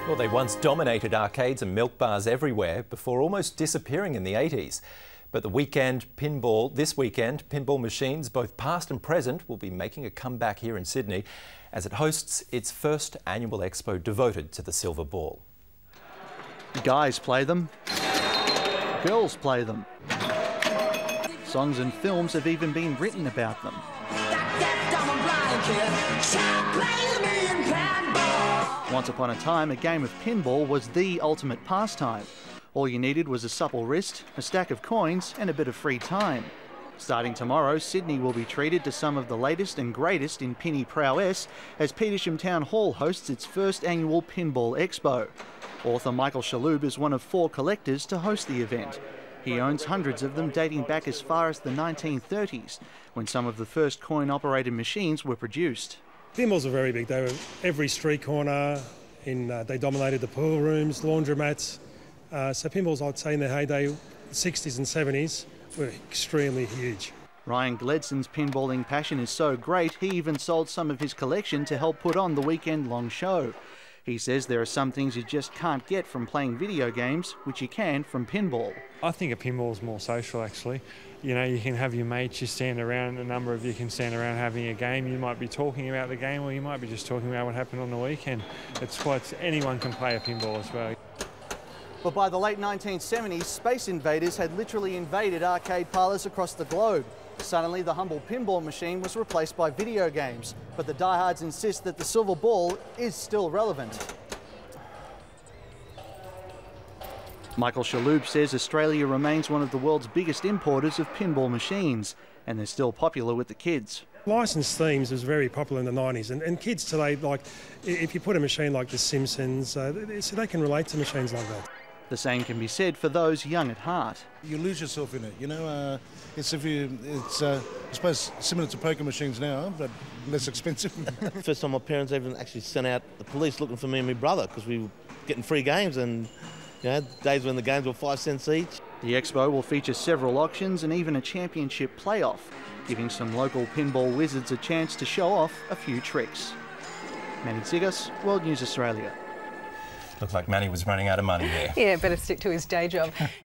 Well, they once dominated arcades and milk bars everywhere before almost disappearing in the 80s. But this weekend, pinball machines, both past and present, will be making a comeback here in Sydney as it hosts its first annual expo devoted to the silver ball. Guys play them, girls play them. Songs and films have even been written about them. Once upon a time, a game of pinball was the ultimate pastime. All you needed was a supple wrist, a stack of coins and a bit of free time. Starting tomorrow, Sydney will be treated to some of the latest and greatest in pinny prowess as Petersham Town Hall hosts its first annual Pinball Expo. Author Michael Shalhoub is one of 4 collectors to host the event. He owns hundreds of them dating back as far as the 1930s, when some of the first coin-operated machines were produced. Pinballs are very big. They were every street corner. They dominated the pool rooms, laundromats. So pinballs, I'd say in their heyday, the 60s and 70s, were extremely huge. Ryan Gledson's pinballing passion is so great, he even sold some of his collection to help put on the weekend-long show. He says there are some things you just can't get from playing video games, which you can from pinball. I think a pinball is more social, actually. You know, you can have your mates, you stand around, a number of you can stand around having a game. You might be talking about the game, or you might be just talking about what happened on the weekend. Anyone can play a pinball as well. But by the late 1970s, Space Invaders had literally invaded arcade parlours across the globe. Suddenly, the humble pinball machine was replaced by video games, but the diehards insist that the silver ball is still relevant. Michael Shalhoub says Australia remains one of the world's biggest importers of pinball machines, and they're still popular with the kids. Licensed themes was very popular in the 90s, and kids today, like, if you put a machine like The Simpsons, so they can relate to machines like that. The same can be said for those young at heart. You lose yourself in it, you know. I suppose similar to poker machines now, but less expensive. First time my parents even actually sent out the police looking for me and my brother because we were getting free games, and you know, days when the games were 5 cents each. The expo will feature several auctions and even a championship playoff, giving some local pinball wizards a chance to show off a few tricks. Manny Zigas, World News Australia. Looked like Manny was running out of money there. Yeah, better stick to his day job.